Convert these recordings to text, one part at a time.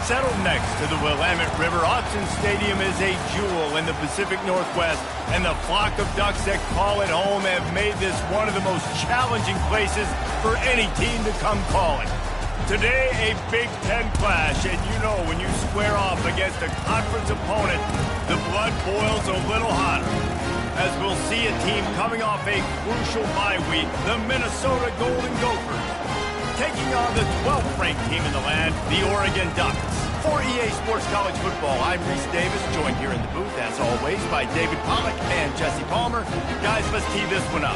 Settled next to the Willamette River, Autzen Stadium is a jewel in the Pacific Northwest, and the flock of Ducks that call it home have made this one of the most challenging places for any team to come calling. Today, a Big Ten clash, and you know when you square off against a conference opponent, the blood boils a little hotter. As we'll see a team coming off a crucial bye week, the Minnesota Golden Gophers, taking on the 12th-ranked team in the land, the Oregon Ducks. For EA Sports College Football, I'm Reese Davis, joined here in the booth, as always, by David Pollack and Jesse Palmer. Guys, let's tee this one up.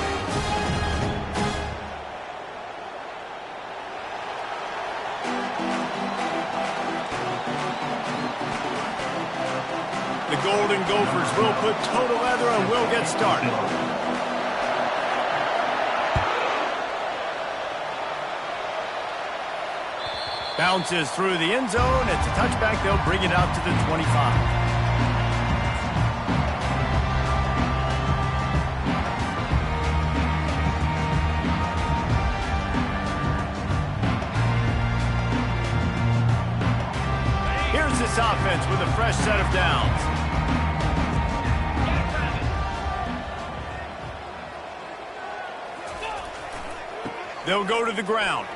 The Golden Gophers will put toe to leather and will get started. Bounces through the end zone. It's a touchback. They'll bring it out to the 25. Here's this offense with a fresh set of downs. They'll go to the ground.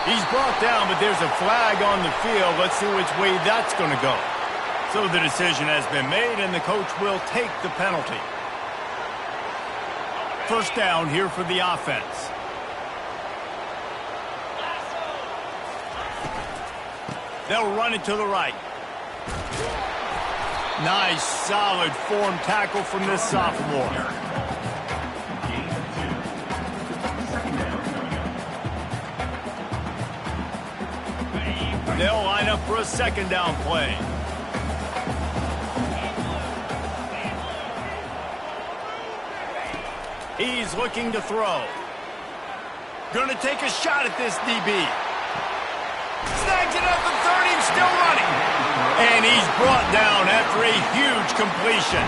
He's brought down, but there's a flag on the field. Let's see which way that's going to go. So the decision has been made, and the coach will take the penalty. First down here for the offense. They'll run it to the right. Nice, solid form tackle from this sophomore. They'll line up for a second down play. He's looking to throw. Gonna take a shot at this DB. Snags it at the 30, still running. And he's brought down after a huge completion.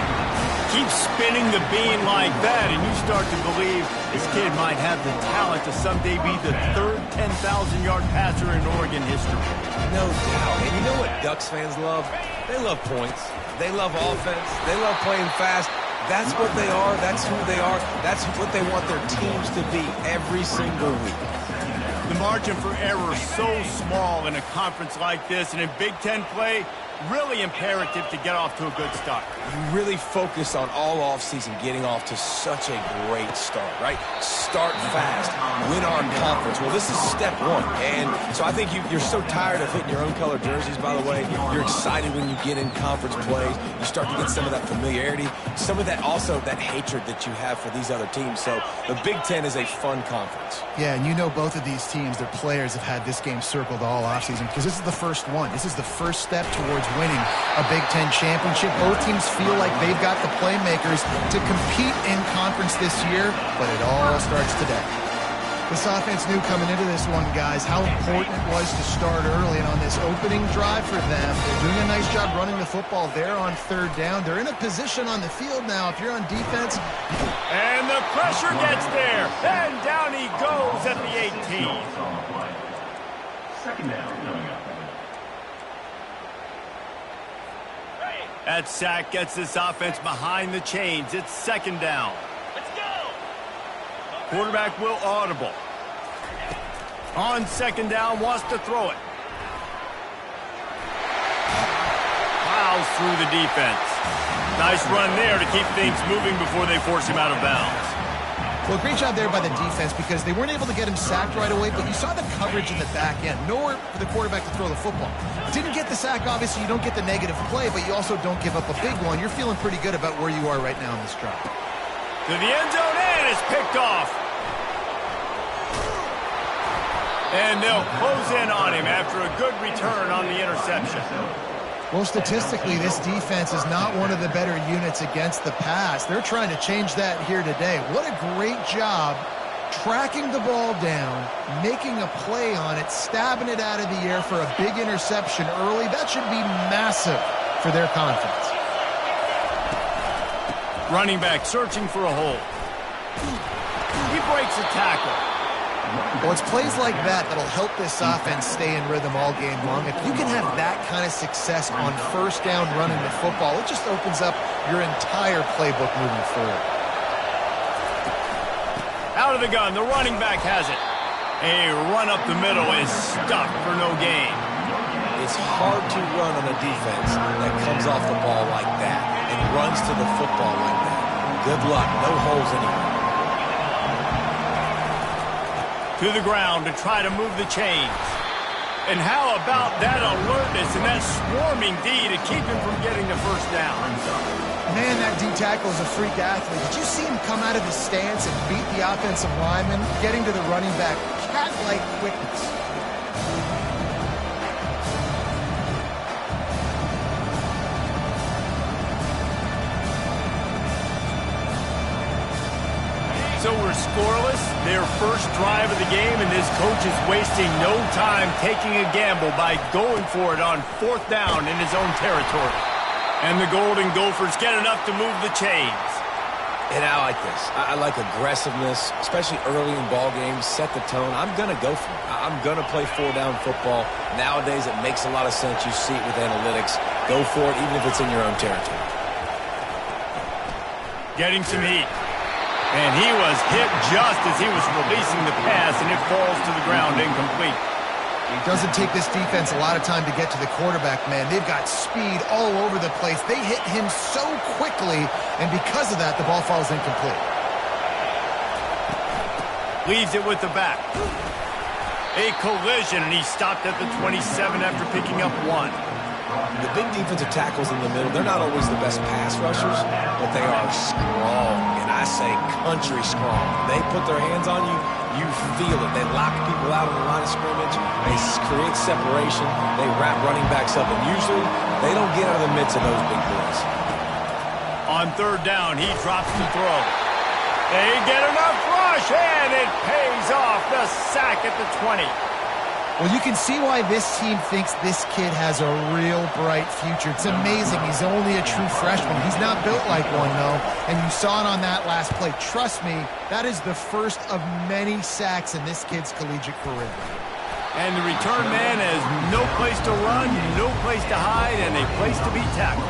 Keep spinning the bean like that, and you start to believe this kid might have the talent to someday be the third 10,000-yard passer in Oregon history. No doubt. And you know what Ducks fans love? They love points. They love offense. They love playing fast. That's what they are. That's who they are. That's what they want their teams to be every single week. The margin for error is so small in a conference like this, and in Big Ten play, really imperative to get off to a good start. You really focus on all offseason getting off to such a great start, right? Start fast, win our conference. Well, this is step one. And so I think you're so tired of hitting your own color jerseys, by the way. You're excited when you get in conference plays. You start to get some of that familiarity, some of that also that hatred that you have for these other teams. So the Big Ten is a fun conference. Yeah, and you know both of these teams, their players have had this game circled all offseason because this is the first one. This is the first step towards winning a Big Ten championship. Both teams feel like they've got the playmakers to compete in conference this year, but it all starts today. This offense knew coming into this one, guys, how important it was to start early, and on this opening drive for them, they're doing a nice job running the football there on third down. They're in a position on the field now. If you're on defense, and the pressure gets there, and down he goes at the 18. Second down coming up. That sack gets this offense behind the chains. It's second down. Let's go. Quarterback will audible. On second down, wants to throw it. Plows through the defense. Nice run there to keep things moving before they force him out of bounds. Well, great job there by the defense because they weren't able to get him sacked right away, but you saw the coverage in the back end. Nowhere for the quarterback to throw the football. Didn't get the sack, obviously. You don't get the negative play, but you also don't give up a big one. You're feeling pretty good about where you are right now in this drive. To the end zone, and it's picked off. And they'll close in on him after a good return on the interception. Well, statistically, this defense is not one of the better units against the pass. They're trying to change that here today. What a great job tracking the ball down, making a play on it, stabbing it out of the air for a big interception early. That should be massive for their confidence. Running back searching for a hole. He breaks a tackle. Well, it's plays like that that'll help this offense stay in rhythm all game long. If you can have that kind of success on first down running the football, it just opens up your entire playbook moving forward. Out of the gun, the running back has it. A run up the middle is stuck for no gain. It's hard to run on a defense that comes off the ball like that and runs to the football like that. Good luck. No holes anywhere. To the ground to try to move the chains. And how about that alertness and that swarming D to keep him from getting the first down? Man, that D tackle is a freak athlete. Did you see him come out of his stance and beat the offensive lineman, getting to the running back, cat-like quickness? So we're scoreless, their first drive of the game, and this coach is wasting no time taking a gamble by going for it on fourth down in his own territory. And the Golden Gophers get enough to move the chains. And I like this. I like aggressiveness, especially early in ball games. Set the tone. I'm going to go for it. I'm going to play four-down football. Nowadays, it makes a lot of sense. You see it with analytics. Go for it, even if it's in your own territory. Getting some heat. And he was hit just as he was releasing the pass, and it falls to the ground incomplete. It doesn't take this defense a lot of time to get to the quarterback, man. They've got speed all over the place. They hit him so quickly, and because of that, the ball falls incomplete. Leaves it with the back. A collision, and he stopped at the 27 after picking up one. The big defensive tackles in the middle, they're not always the best pass rushers, but they are strong, and I say country strong. They put their hands on you, you feel it. They lock people out on the line of scrimmage. They create separation. They wrap running backs up, and usually they don't get out of the midst of those big boys. On third down, he drops the throw. They get enough rush, and it pays off. The sack at the 20. Well, you can see why this team thinks this kid has a real bright future. It's amazing. He's only a true freshman. He's not built like one, though, and you saw it on that last play. Trust me, that is the first of many sacks in this kid's collegiate career. And the return man has no place to run, no place to hide, and a place to be tackled.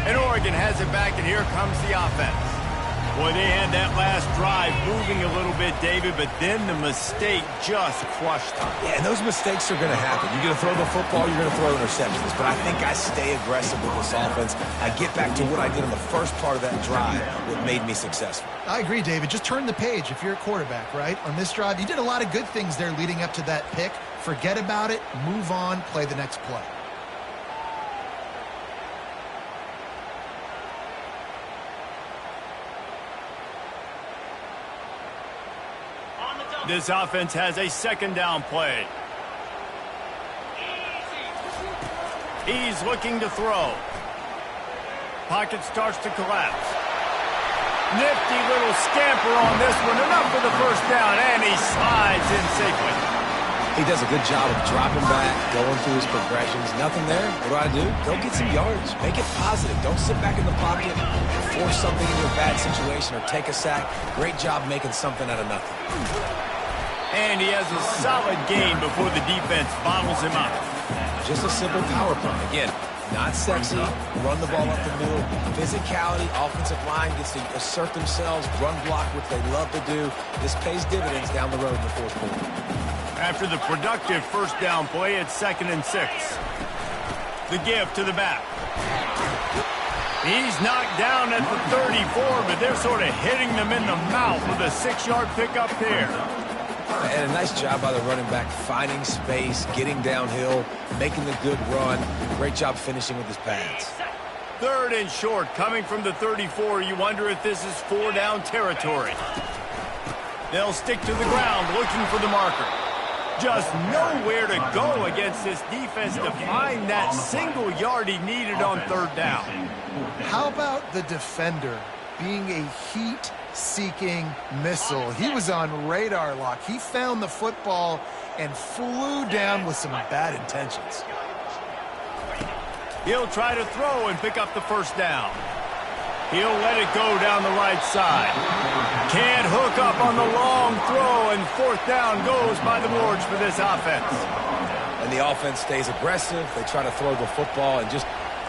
And Oregon has it back, and here comes the offense. Boy, they had that last drive moving a little bit, David, but then the mistake just crushed them. Yeah, and those mistakes are going to happen. You're going to throw the football, you're going to throw interceptions. But I think I stay aggressive with this offense. I get back to what I did in the first part of that drive that made me successful. I agree, David. Just turn the page if you're a quarterback, right? On this drive, you did a lot of good things there leading up to that pick. Forget about it, move on, play the next play. This offense has a second down play. He's looking to throw. Pocket starts to collapse. Nifty little scamper on this one. Enough for the first down, and he slides in safely. He does a good job of dropping back, going through his progressions. Nothing there. What do? Go get some yards. Make it positive. Don't sit back in the pocket and force something into a bad situation or take a sack. Great job making something out of nothing. And he has a solid gain before the defense bottles him up. Just a simple power play. Again, not sexy. Run the ball up the middle. Physicality. Offensive line gets to assert themselves. Run block, which they love to do. This pays dividends down the road in the fourth quarter. After the productive first down play, it's 2nd and 6. The give to the back. He's knocked down at the 34, but they're sort of hitting them in the mouth with a 6-yard pickup there. And a nice job by the running back, finding space, getting downhill, making the good run. Great job finishing with his pads. 3rd and short, coming from the 34. You wonder if this is 4-down territory. They'll stick to the ground, looking for the marker. Just nowhere to go against this defense to find that single yard he needed on 3rd down. How about the defender being a heat-seeking missile? He was on radar lock. He found the football and flew down with some bad intentions. He'll try to throw and pick up the first down. He'll let it go down the right side. Can't hook up on the long throw, and fourth down goes by the boards for this offense. And the offense stays aggressive. They try to throw the football and just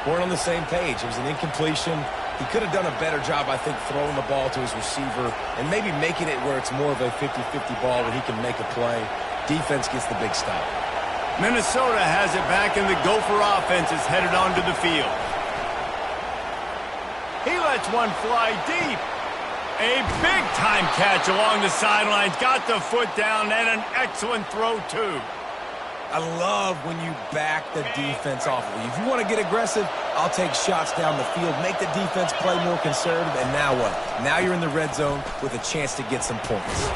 weren't on the same page. It was an incompletion. He could have done a better job, I think, throwing the ball to his receiver and maybe making it where it's more of a 50-50 ball where he can make a play. Defense gets the big stop. Minnesota has it back, and the Gopher offense is headed onto the field. He lets one fly deep. A big-time catch along the sidelines. Got the foot down, and an excellent throw, too. I love when you back the defense off of you. If you want to get aggressive, I'll take shots down the field, make the defense play more conservative, and now what? Now you're in the red zone with a chance to get some points.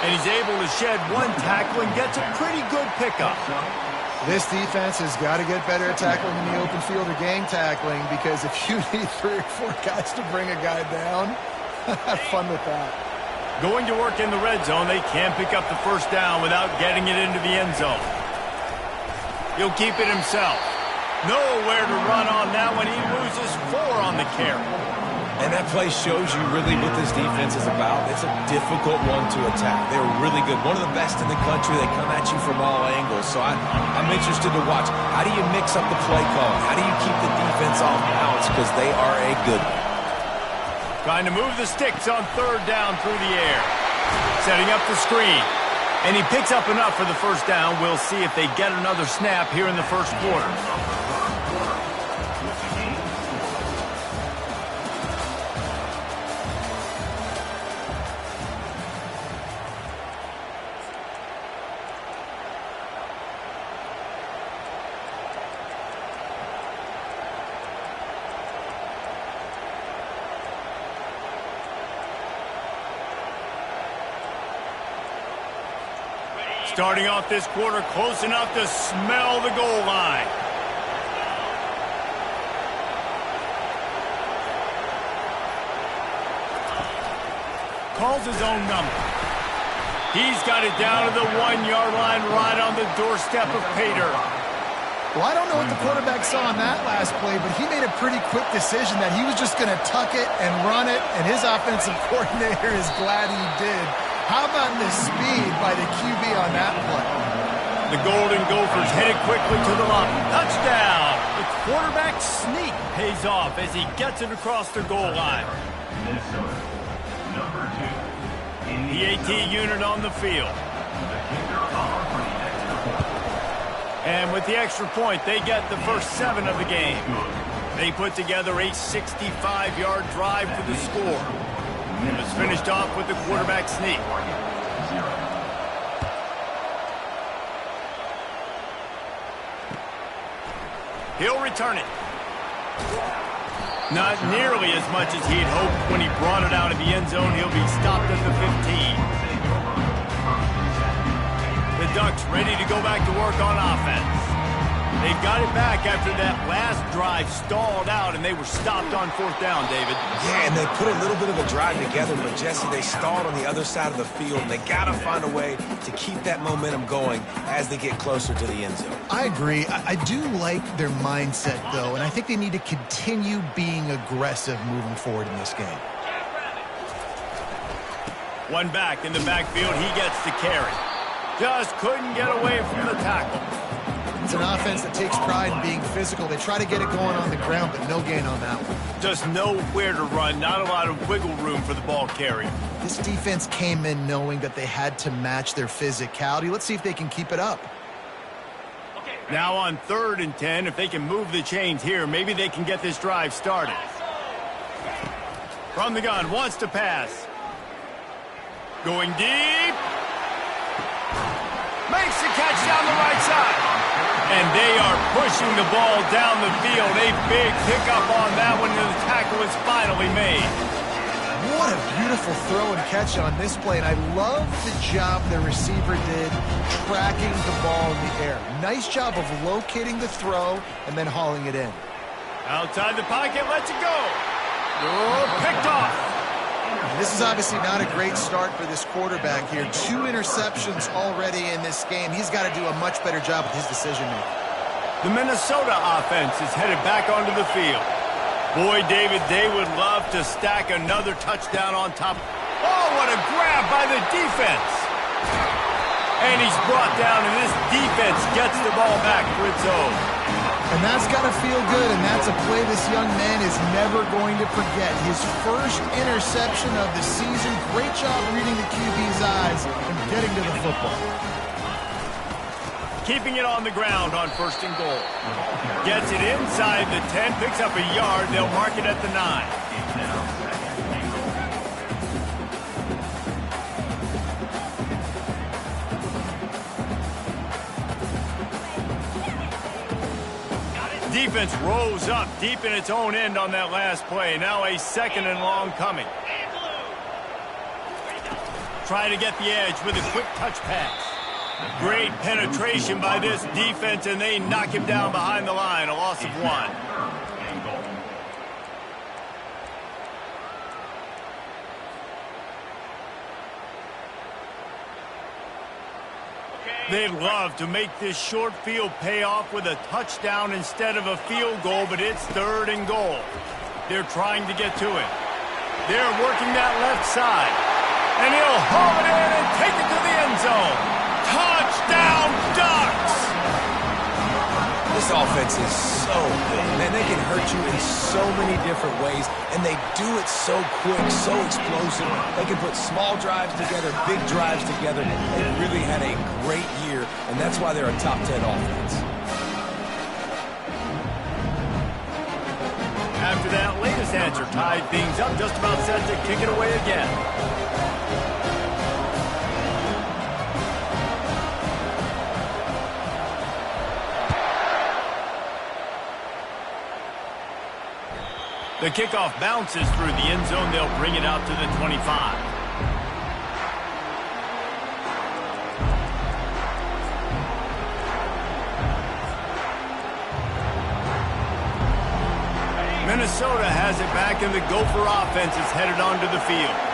And he's able to shed one tackle and gets a pretty good pickup. This defense has got to get better at tackling in the open field or gang tackling, because if you need 3 or 4 guys to bring a guy down, have fun with that. Going to work in the red zone, they can't pick up the first down without getting it into the end zone. He'll keep it himself. Nowhere to run on now when he loses 4 on the carry. And that play shows you really what this defense is about. It's a difficult one to attack. They're really good. One of the best in the country. They come at you from all angles. So I'm interested to watch. How do you mix up the play call? How do you keep the defense off balance? Because they are a good one. Trying to move the sticks on third down through the air. Setting up the screen. And he picks up enough for the first down. We'll see if they get another snap here in the first quarter. Starting off this quarter close enough to smell the goal line. Calls his own number. He's got it down to the 1-yard line right on the doorstep of Pater. Well, I don't know what the quarterback saw on that last play, but he made a pretty quick decision that he was just going to tuck it and run it, and his offensive coordinator is glad he did. How about the speed by the QB on that play? The Golden Gophers headed quickly to the line. Touchdown! The quarterback sneak pays off as he gets it across the goal line. The AT unit on the field. And with the extra point, they get the first 7 of the game. They put together a 65-yard drive for the score. It was finished off with the quarterback sneak. He'll return it. Not nearly as much as he'd hoped when he brought it out of the end zone. He'll be stopped at the 15. The Ducks ready to go back to work on offense. They've got it back after that last drive stalled out, and they were stopped on fourth down, David. Yeah, and they put a little bit of a drive together, but, Jesse, they stalled on the other side of the field, and they got to find a way to keep that momentum going as they get closer to the end zone. I agree. I do like their mindset, though, and I think they need to continue being aggressive moving forward in this game. One back in the backfield. He gets the carry. Just couldn't get away from the tackle. It's an offense that takes pride in being physical. They try to get it going on the ground, but no gain on that one. Just nowhere to run. Not a lot of wiggle room for the ball carrier. This defense came in knowing that they had to match their physicality. Let's see if they can keep it up. Now on 3rd and 10, if they can move the chains here, maybe they can get this drive started. From the gun, wants to pass. Going deep. Makes the catch down the right side. And they are pushing the ball down the field. A big pickup on that one, and the tackle is finally made. What a beautiful throw and catch on this play, and I love the job the receiver did tracking the ball in the air. Nice job of locating the throw and then hauling it in. Outside the pocket, lets it go. Oh, picked off. This is obviously not a great start for this quarterback here. 2 interceptions already in this game. He's got to do a much better job with his decision-making. The Minnesota offense is headed back onto the field. Boy, David, they would love to stack another touchdown on top. Oh, what a grab by the defense. And he's brought down, and this defense gets the ball back for its own. And that's got to feel good, and that's a play this young man is never going to forget. His first interception of the season. Great job reading the QB's eyes and getting to the football. Keeping it on the ground on 1st and goal. Gets it inside the 10, picks up a yard. They'll mark it at the 9. Defense rose up deep in its own end on that last play. Now a 2nd and long coming. Try to get the edge with a quick touch pass. Great penetration by this defense, and they knock him down behind the line. A loss of 1. They'd love to make this short field pay off with a touchdown instead of a field goal, but it's 3rd and goal. They're trying to get to it. They're working that left side. And he'll haul it in and take it to the end zone. Touchdown, Ducks! This offense is so good. Man, they can hurt you in so many different ways, and they do it so quick, so explosive. They can put small drives together, big drives together. They really had a great year, and that's why they're a top 10 offense. After that latest answer tied things up, just about set to kick it away again. The kickoff bounces through the end zone. They'll bring it out to the 25. Minnesota has it back, and the Gopher offense is headed onto the field.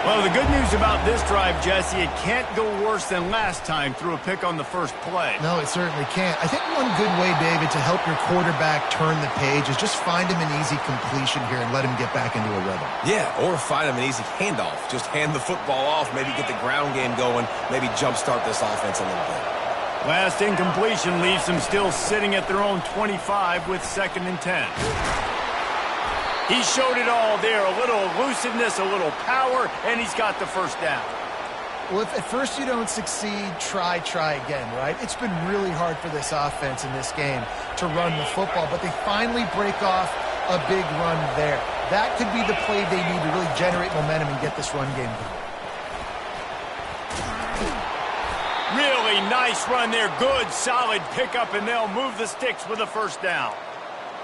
Well, the good news about this drive, Jesse, it can't go worse than last time through a pick on the first play. No, it certainly can't. I think one good way, David, to help your quarterback turn the page is just find him an easy completion here and let him get back into a rhythm. Yeah, or find him an easy handoff. Just hand the football off, maybe get the ground game going, maybe jumpstart this offense a little bit. Last incompletion leaves them still sitting at their own 25 with 2nd and 10. He showed it all there, a little elusiveness, a little power, and he's got the first down. Well, if at first you don't succeed, try again, right? It's been really hard for this offense in this game to run the football, but they finally break off a big run there. That could be the play they need to really generate momentum and get this run game going. Really nice run there, good, solid pickup, and they'll move the sticks with a first down.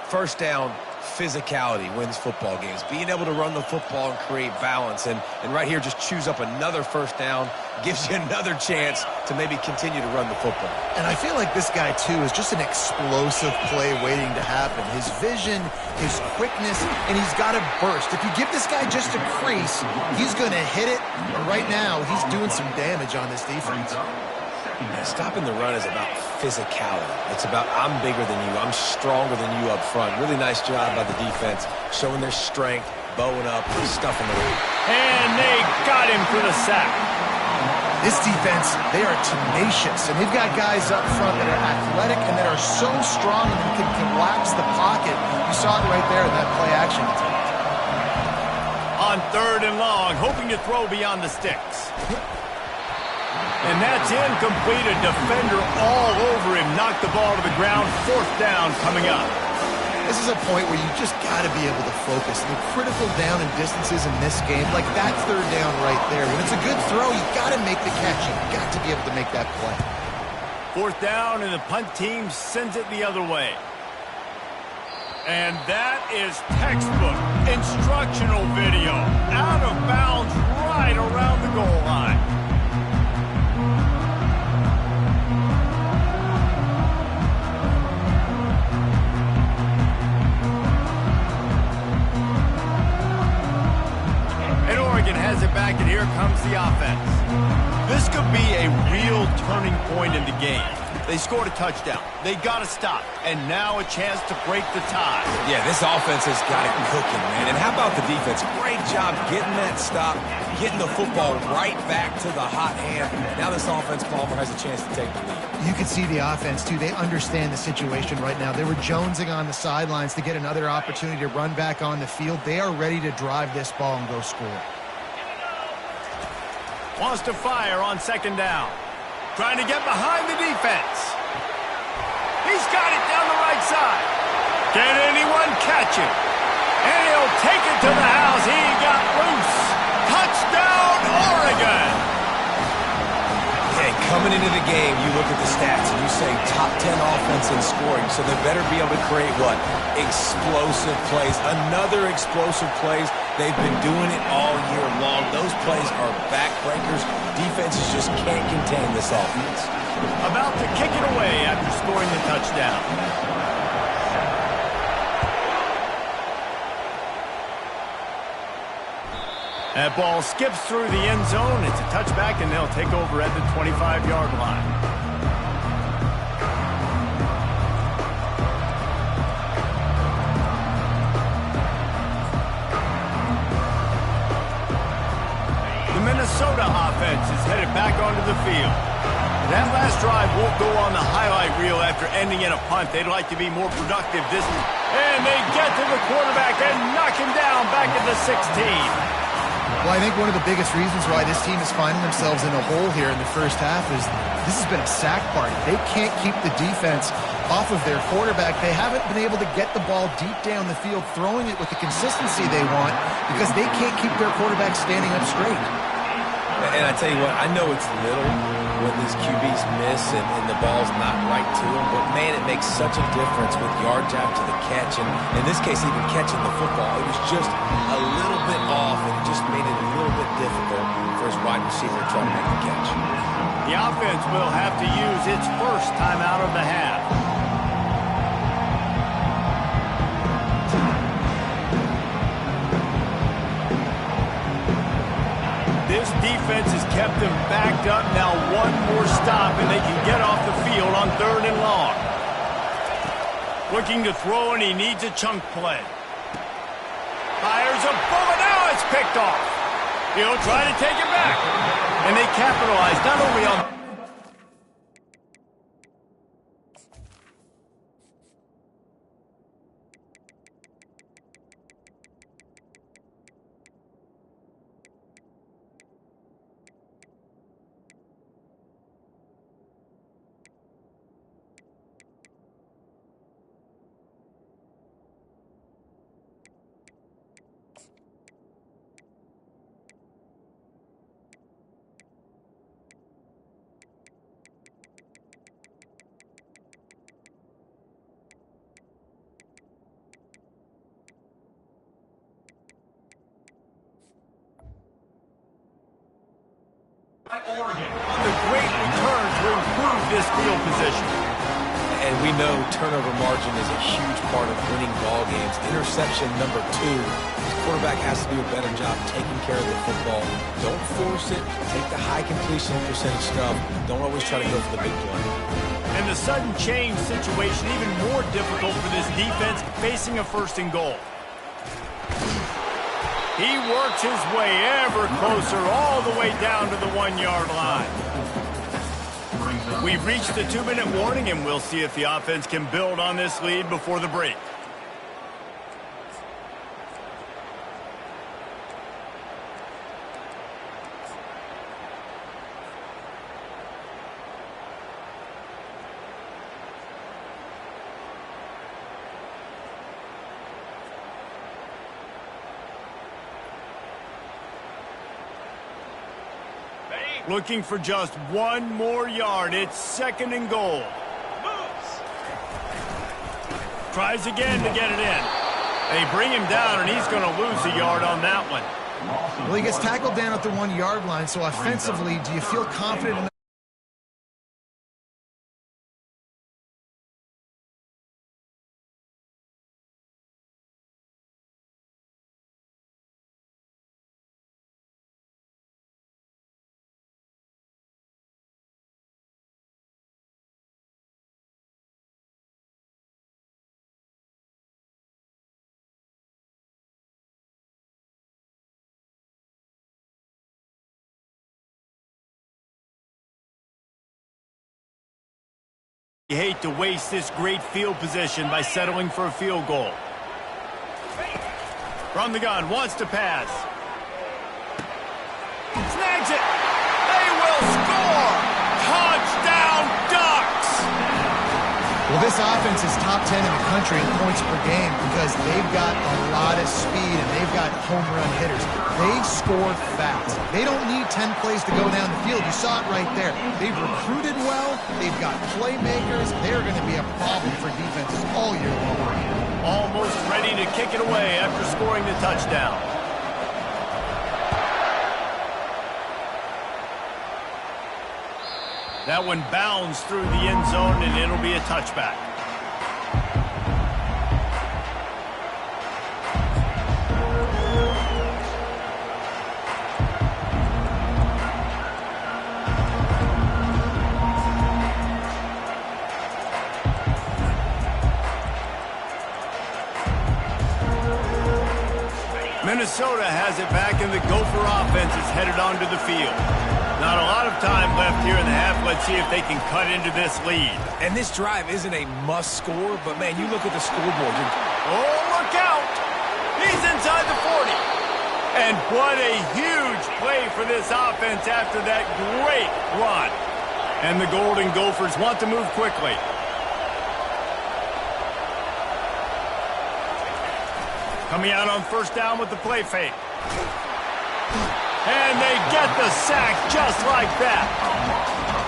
First down, physicality wins football games. Being able to run the football and create balance. And right here, just choose up another first down, gives you another chance to maybe continue to run the football. And I feel like this guy, too, is just an explosive play waiting to happen. His vision, his quickness, and he's got a burst. If you give this guy just a crease, he's going to hit it. And right now, he's doing some damage on this defense. Stopping the run is about physicality. It's about I'm bigger than you, I'm stronger than you up front. Really nice job by the defense, showing their strength, bowing up, stuffing the run. And they got him for the sack. This defense, they are tenacious, and they've got guys up front that are athletic and that are so strong and can collapse the pocket. You saw it right there in that play action attempt. On 3rd and long, hoping to throw beyond the sticks. And that's incomplete. A defender all over him. Knocked the ball to the ground. 4th down coming up. This is a point where you just got to be able to focus. The critical down and distances in this game, like that 3rd down right there. When it's a good throw, you got to make the catch. You've got to be able to make that play. 4th down, and the punt team sends it the other way. And that is textbook instructional video. Out of bounds right around the goal line. Has it back, and here comes the offense. This could be a real turning point in the game. They scored a touchdown. They got to stop. And now a chance to break the tie. Yeah, this offense has got it cooking, man. And how about the defense? Great job getting that stop, getting the football right back to the hot hand. Now this offense, Palmer, has a chance to take the lead. You can see the offense, too. They understand the situation right now. They were jonesing on the sidelines to get another opportunity to run back on the field. They are ready to drive this ball and go score. Wants to fire on second down. Trying to get behind the defense. He's got it down the right side. Can anyone catch him? And he'll take it to the house. He got loose. Touchdown, Oregon! And coming into the game, you look at the stats and you say top 10 offense in scoring, so they better be able to create what? Explosive plays. Another explosive plays. They've been doing it all year long. Those plays are backbreakers. Defenses just can't contain this offense. About to kick it away after scoring the touchdown. That ball skips through the end zone. It's a touchback, and they'll take over at the 25-yard line. The Minnesota offense is headed back onto the field. That last drive won't go on the highlight reel after ending in a punt. They'd like to be more productive this week. And they get to the quarterback and knock him down back at the 16. Well, I think one of the biggest reasons why this team is finding themselves in a hole here in the first half is this has been a sack party. They can't keep the defense off of their quarterback. They haven't been able to get the ball deep down the field, throwing it with the consistency they want because they can't keep their quarterback standing up straight. And I tell you what, I know it's little when these QBs miss and the ball's not right to them, but man, it makes such a difference with yards after the catch, and in this case, even catching the football. It was just a little bit off, and it just made it a little bit difficult for his wide receiver to try to make the catch. The offense will have to use its first timeout of the half. This defense has kept them backed up. Now one more stop, and they can get off the field on 3rd and long. Looking to throw, and he needs a chunk play. Fires a bullet. Now it's picked off. He'll try to take it back. And they capitalize not only on... Oregon on the great return to improve this field position. And we know turnover margin is a huge part of winning ball games. Interception number 2. This quarterback has to do a better job taking care of the football. Don't force it. Take the high completion percentage stuff. Don't always try to go for the big play. And the sudden change situation even more difficult for this defense facing a 1st and goal. He works his way ever closer all the way down to the 1-yard line. We've reached the 2-minute warning, and we'll see if the offense can build on this lead before the break. Looking for just one more yard. It's 2nd and goal. Tries again to get it in. They bring him down, and he's going to lose a yard on that one. Well, he gets tackled down at the 1-yard line, so offensively, do you feel confident enough You hate to waste this great field position by settling for a field goal. From the gun, wants to pass. Snags it. They will score. Touchdown, Ducks! Well, this offense is top 10 in the country in points per game because they've got a lot of speed and they've got home run hitters. They score fast. They don't need 10 plays to go down the field. You saw it right there. They've recruited well. They've got playmakers. They're going to be a problem for defenses all year long. Almost ready to kick it away after scoring the touchdown. That one bounds through the end zone, and it'll be a touchback. Minnesota has it back, and the Gopher offense is headed onto the field. Not a lot of time left here in the half. Let's see if they can cut into this lead. And this drive isn't a must score, but man, you look at the scoreboard. Oh, look out! He's inside the 40. And what a huge play for this offense after that great run. And the Golden Gophers want to move quickly. Coming out on first down with the play fake. And they get the sack just like that.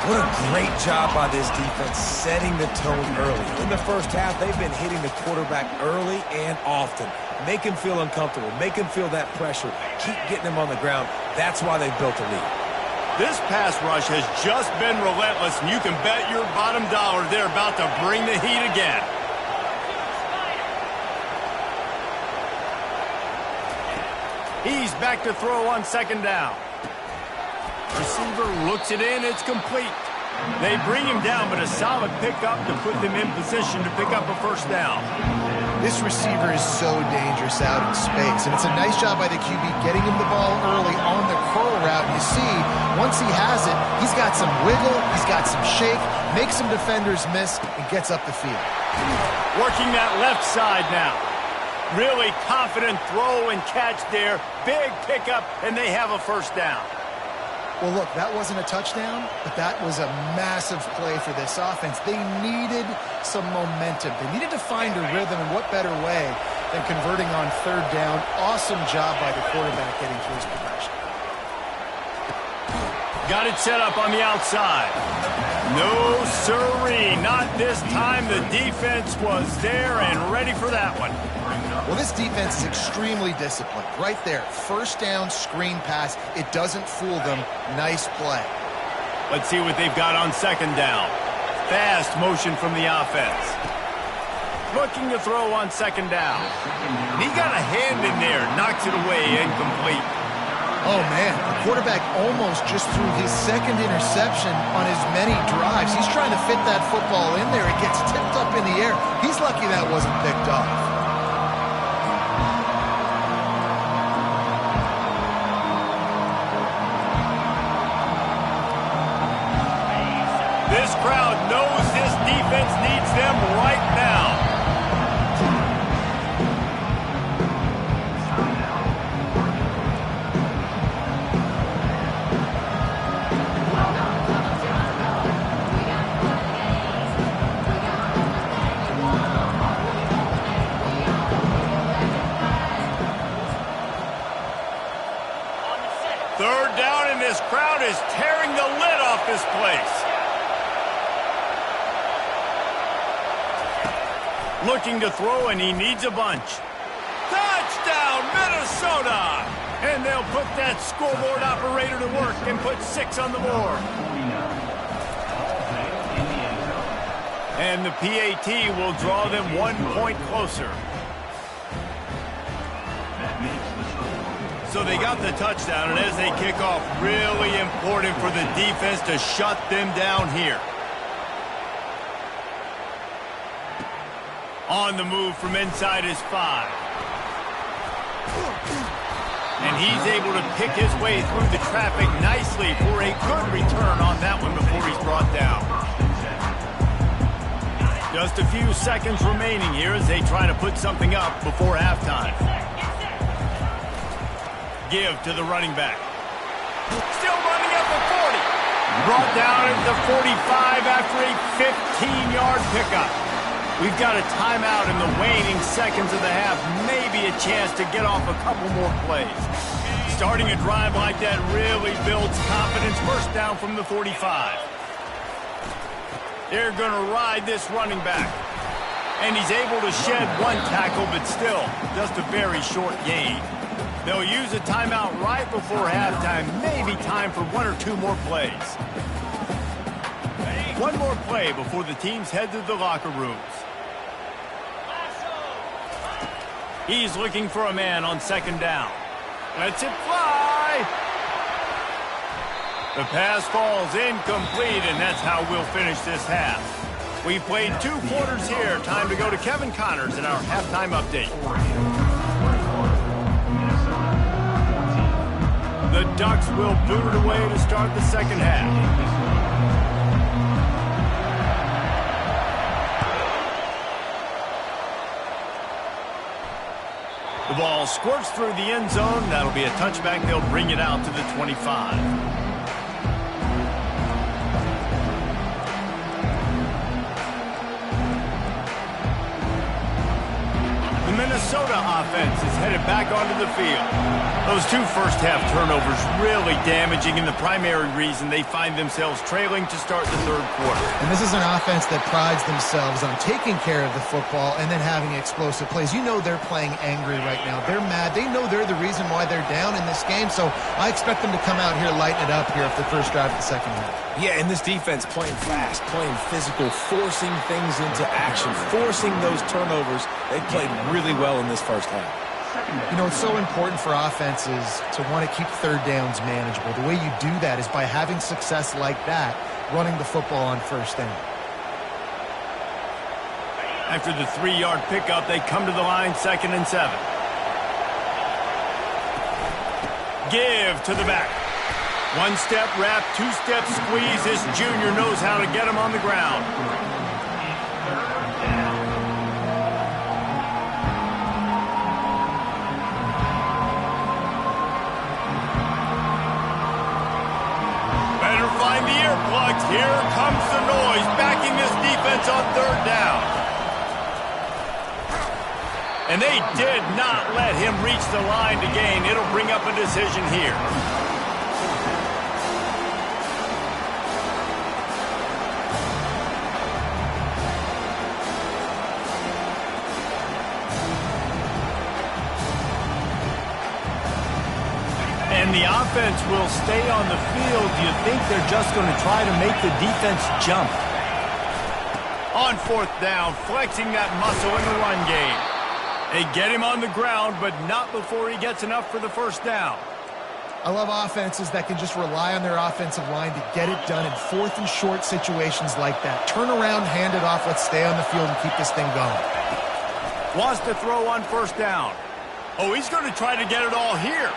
What a great job by this defense setting the tone early. In the first half, they've been hitting the quarterback early and often. Make him feel uncomfortable. Make him feel that pressure. Keep getting him on the ground. That's why they've built a lead. This pass rush has just been relentless, and you can bet your bottom dollar they're about to bring the heat again. He's back to throw on second down. Receiver looks it in. It's complete. They bring him down, but a solid pickup to put them in position to pick up a first down. This receiver is so dangerous out in space, and it's a nice job by the QB getting him the ball early on the curl route. You see, once he has it, he's got some wiggle, he's got some shake, makes some defenders miss, and gets up the field. Working that left side now. Really confident throw and catch there. Big pickup, and they have a first down. Well, look, that wasn't a touchdown, but that was a massive play for this offense. They needed some momentum. They needed to find a rhythm, and what better way than converting on third down. Awesome job by the quarterback getting through his progression. Got it set up on the outside. No siree, not this time. The defense was there and ready for that one. Well, this defense is extremely disciplined. Right there, first down, screen pass. It doesn't fool them. Nice play. Let's see what they've got on second down. Fast motion from the offense. Looking to throw on second down. And he got a hand in there, knocks it away, incomplete. Oh, man, the quarterback almost just threw his second interception on as many drives. He's trying to fit that football in there. It gets tipped up in the air. He's lucky that wasn't picked up. This crowd knows this defense needs them right now. Third down, and this crowd is tearing the lid off this place. Looking to throw, and he needs a bunch. Touchdown, Minnesota! And they'll put that scoreboard operator to work and put 6 on the board. And the PAT will draw them 1 point closer. So they got the touchdown, and as they kick off, really important for the defense to shut them down here. On the move from inside his 5. And he's able to pick his way through the traffic nicely for a good return on that one before he's brought down. Just a few seconds remaining here as they try to put something up before halftime. Give to the running back. Still running at the 40. Brought down at the 45 after a 15-yard pickup. We've got a timeout in the waning seconds of the half. Maybe a chance to get off a couple more plays. Starting a drive like that really builds confidence. First down from the 45. They're going to ride this running back. And he's able to shed one tackle, but still, just a very short gain. They'll use a timeout right before halftime. Maybe time for one or two more plays. One more play before the teams head to the locker rooms. He's looking for a man on second down. Lets it fly. The pass falls incomplete, and that's how we'll finish this half. We played 2 quarters here. Time to go to Kevin Connors in our halftime update. The Ducks will boot it away to start the second half. The ball squirts through the end zone. That'll be a touchback. They'll bring it out to the 25. Minnesota offense is headed back onto the field. Those 2 first-half turnovers really damaging, and the primary reason they find themselves trailing to start the third quarter. And this is an offense that prides themselves on taking care of the football and then having explosive plays. You know they're playing angry right now. They're mad. They know they're the reason why they're down in this game, so I expect them to come out here, lighten it up here after the first drive of the second half. Yeah, and this defense playing fast, playing physical, forcing things into action, forcing those turnovers. They played really well in this first half. You know, it's so important for offenses to want to keep third downs manageable. The way you do that is by having success like that, running the football on first down. After the 3-yard pickup, they come to the line, 2nd and 7. Give to the back. 1-step wrap, 2-step squeeze. This junior knows how to get him on the ground. Better find the earplugs. Here comes the noise, backing this defense on 3rd down. And they did not let him reach the line to gain. It'll bring up a decision here. And the offense will stay on the field. Do you think they're just going to try to make the defense jump? On 4th down, flexing that muscle in the run game. They get him on the ground, but not before he gets enough for the first down. I love offenses that can just rely on their offensive line to get it done in 4th and short situations like that. Turn around, hand it off, let's stay on the field and keep this thing going. Wants to throw on 1st down. Oh, he's going to try to get it all here.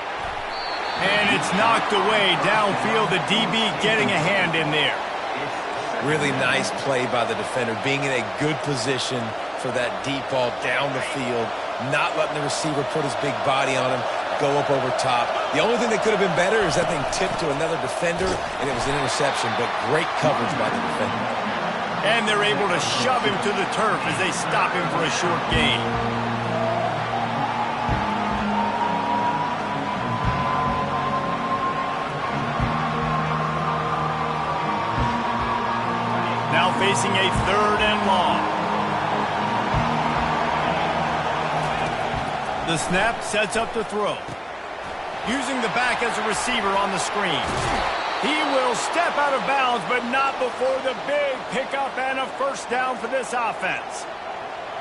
And it's knocked away downfield. The DB getting a hand in there. Really nice play by the defender, being in a good position for that deep ball down the field, not letting the receiver put his big body on him, go up over top. The only thing that could have been better is that thing tipped to another defender, and it was an interception, but great coverage by the defender. And they're able to shove him to the turf as they stop him for a short gain. Now facing a 3rd and long. The snap sets up the throw. Using the back as a receiver on the screen. He will step out of bounds, but not before the big pickup and a first down for this offense.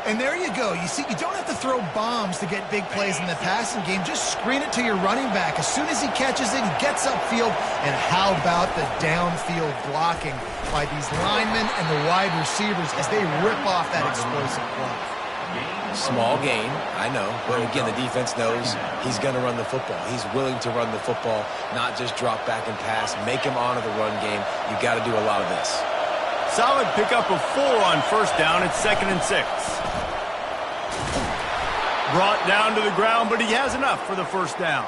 And there you go. You see, you don't have to throw bombs to get big plays in the passing game. Just screen it to your running back. As soon as he catches it, he gets upfield. And how about the downfield blocking by these linemen and the wide receivers as they rip off that explosive play. Small gain, I know. But again, the defense knows he's going to run the football. He's willing to run the football, not just drop back and pass, make him honor the run game. You got to do a lot of this. Solid pickup of 4 on first down. It's 2nd and 6. Brought down to the ground, but he has enough for the first down.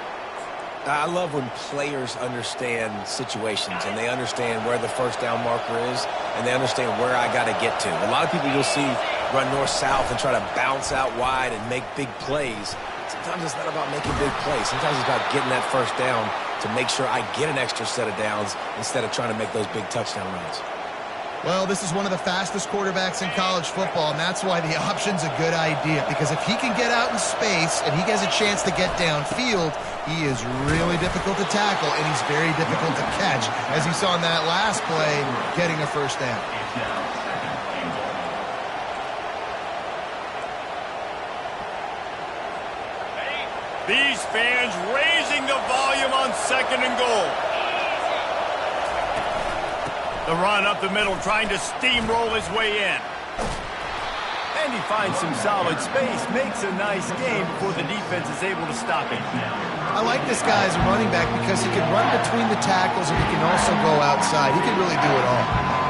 I love when players understand situations and they understand where the first down marker is and they understand where I got to get to. A lot of people you'll see run north-south and try to bounce out wide and make big plays. Sometimes it's not about making big plays. Sometimes it's about getting that first down to make sure I get an extra set of downs instead of trying to make those big touchdown runs. Well, this is one of the fastest quarterbacks in college football, and that's why the option's a good idea. Because if he can get out in space and he has a chance to get downfield, he is really difficult to tackle, and he's very difficult to catch, as you saw in that last play, getting a first down. These fans raising the volume on 2nd and goal. The run up the middle, trying to steamroll his way in. And he finds some solid space, makes a nice game before the defense is able to stop him. I like this guy as a running back because he can run between the tackles and he can also go outside. He can really do it all.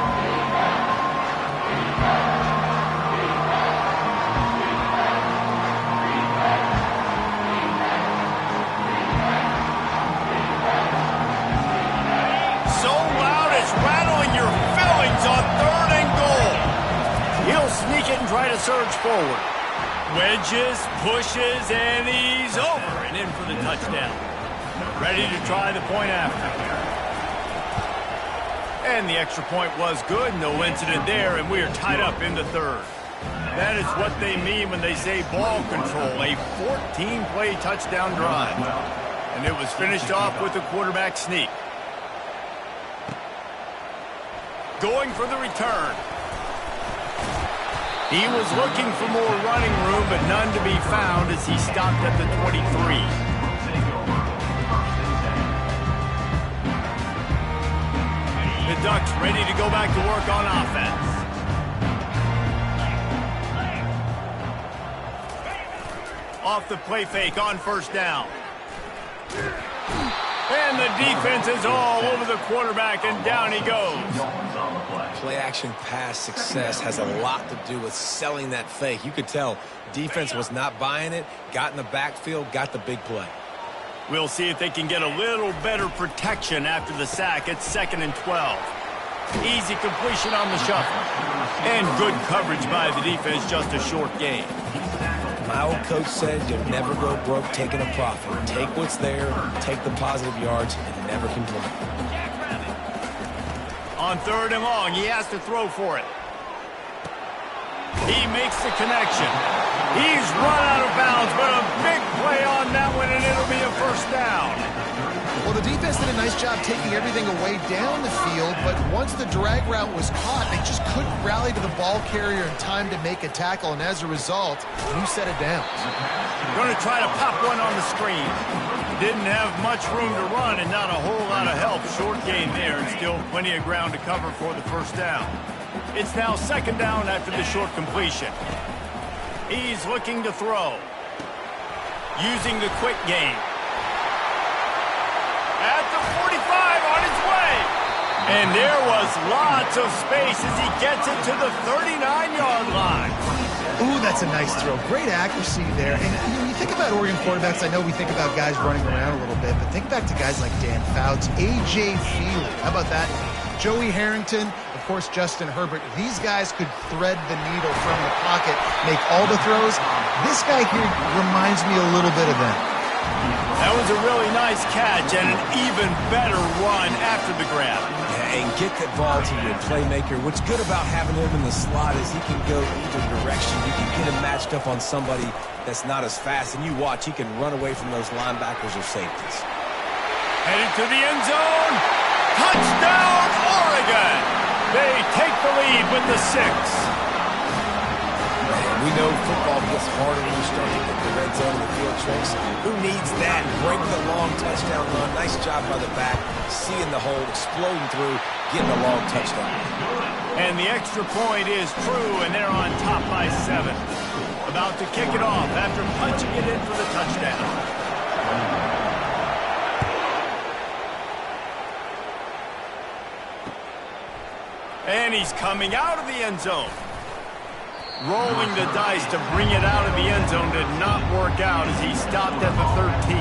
Sneak it and try to surge forward. Wedges, pushes, and he's over and in for the touchdown. Ready to try the point after. And the extra point was good. No incident there, and we are tied up in the 3rd. That is what they mean when they say ball control. A 14-play touchdown drive. And it was finished off with a quarterback sneak. Going for the return. He was looking for more running room, but none to be found as he stopped at the 23. The Ducks ready to go back to work on offense. Off the play fake on first down. And the defense is all over the quarterback, and down he goes. Play-action pass success has a lot to do with selling that fake. You could tell defense was not buying it, got in the backfield, got the big play. We'll see if they can get a little better protection after the sack. It's 2nd and 12. Easy completion on the shuffle. And good coverage by the defense, just a short gain. My old coach said you'll never go broke taking a profit. Take what's there, take the positive yards, and never complain. On 3rd and long, he has to throw for it. He makes the connection. He's run out of bounds, but a big play on that one, and it'll be a first down. Well, the defense did a nice job taking everything away down the field, but once the drag route was caught, they just couldn't rally to the ball carrier in time to make a tackle, and as a result, new set of downs. Going to try to pop one on the screen. Didn't have much room to run and not a whole lot of help. Short gain there, and still plenty of ground to cover for the first down. It's now 2nd down after the short completion. He's looking to throw. Using the quick game. At the 45, on his way. And there was lots of space as he gets it to the 39-yard line. Ooh, that's a nice throw. Great accuracy there. And when you think about Oregon quarterbacks, I know we think about guys running around a little bit, but think back to guys like Dan Fouts, A.J. Feely. How about that? Joey Harrington, of course, Justin Herbert. These guys could thread the needle from the pocket, make all the throws. This guy here reminds me a little bit of them. That was a really nice catch and an even better run after the grab. Yeah, and get that ball to your playmaker. What's good about having him in the slot is he can go either direction. You can get him matched up on somebody that's not as fast, and you watch, he can run away from those linebackers or safeties. Headed to the end zone. Touchdown, Oregon! They take the lead with the 6. We know football gets harder when you start to get the red zone and the field tricks. Who needs that? Break the long touchdown run. Nice job by the back. Seeing the hole, exploding through, getting a long touchdown. And the extra point is true, and they're on top by 7. About to kick it off after punching it in for the touchdown. And he's coming out of the end zone. Rolling the dice to bring it out of the end zone did not work out as he stopped at the 13.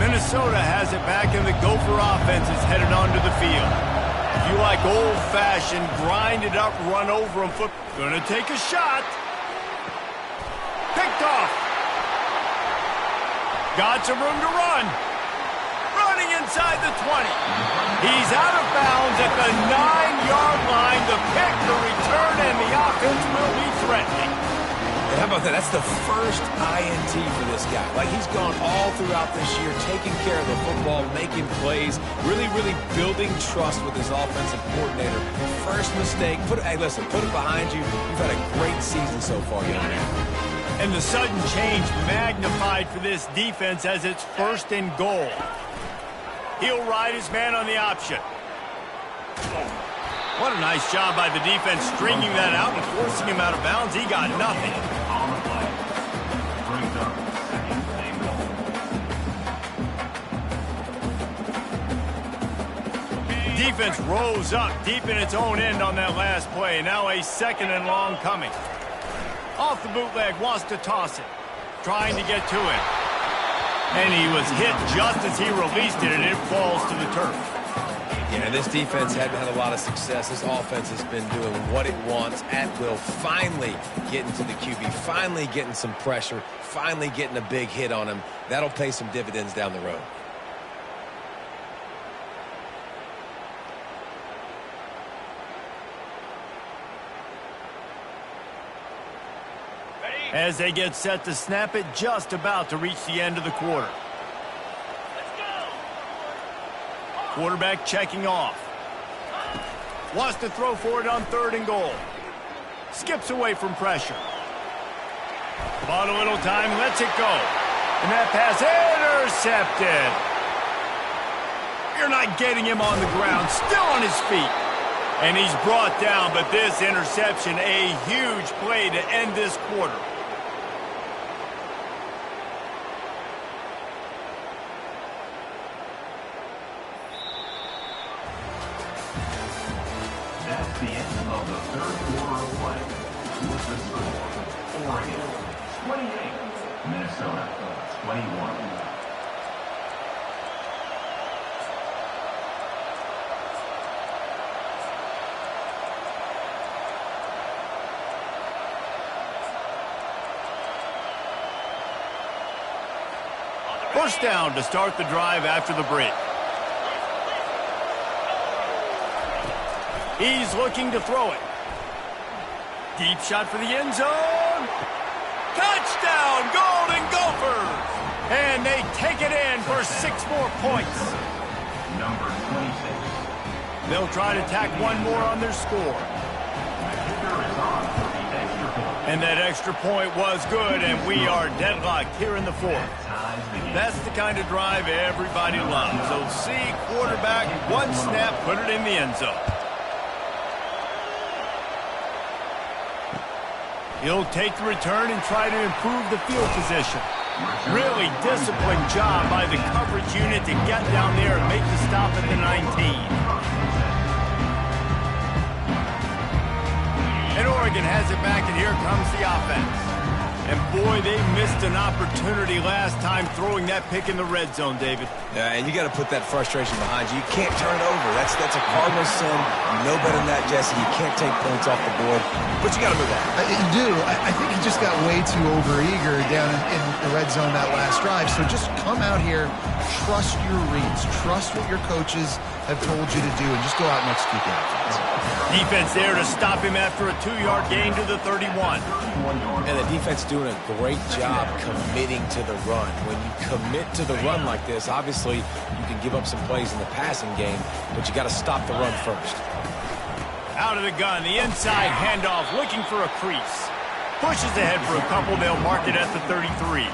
Minnesota has it back, and the Gopher offense is headed onto the field. If you like old-fashioned, grind-it-up, run-over them football, gonna take a shot. Picked off. Got some room to run. Running inside the 20. He's out of bounds at the 9-yard line. The pick, the return, and the offense will be threatening. And how about that? That's the first INT for this guy. Like, he's gone all throughout this year, taking care of the football, making plays, really, really building trust with his offensive coordinator. First mistake. Hey, listen, put it behind you. You've had a great season so far, young man. And the sudden change magnified for this defense as it's 1st and goal. He'll ride his man on the option. What a nice job by the defense stringing that out and forcing him out of bounds. He got nothing. Defense rose up deep in its own end on that last play. Now a 2nd and long coming. Off the bootleg, wants to toss it. Trying to get to him. And he was hit just as he released it, and it falls to the turf. Yeah, this defense hadn't had a lot of success. This offense has been doing what it wants at will. Finally getting to the QB. Finally getting some pressure. Finally getting a big hit on him. That'll pay some dividends down the road. As they get set to snap it, just about to reach the end of the quarter. Quarterback checking off. Wants to throw for it on 3rd and goal. Skips away from pressure. Bought a little time, lets it go. And that pass intercepted. You're not getting him on the ground, still on his feet. And he's brought down, but this interception, a huge play to end this quarter. That's the end of the 3rd quarter of play. With the score, Oregon 28, Minnesota 21. First down to start the drive after the break. He's looking to throw it. Deep shot for the end zone. Touchdown, Golden Gophers! And they take it in for 6 more points. Number 26. They'll try to tack one more on their score. And that extra point was good, and we are deadlocked here in the 4th. That's the kind of drive everybody loves. So see quarterback, one snap, put it in the end zone. He'll take the return and try to improve the field position. Really disciplined job by the coverage unit to get down there and make the stop at the 19. And Oregon has it back, and here comes the offense. And boy, they missed an opportunity last time throwing that pick in the red zone, David. Yeah, and you got to put that frustration behind you. You can't turn it over. That's a cardinal sin. You know better than that, Jesse. You can't take points off the board, but you got to move on. You do. I think he just got way too overeager down in the red zone that last drive. So just come out here, trust your reads, trust what your coaches have told you to do, and just go out and execute the offense. Defense there to stop him after a 2-yard gain to the 31. And the defense doing a great job committing to the run. When you commit to the run like this, obviously you can give up some plays in the passing game, but you got to stop the run first. Out of the gun, the inside handoff, looking for a crease. Pushes ahead for a couple, they'll mark it at the 33.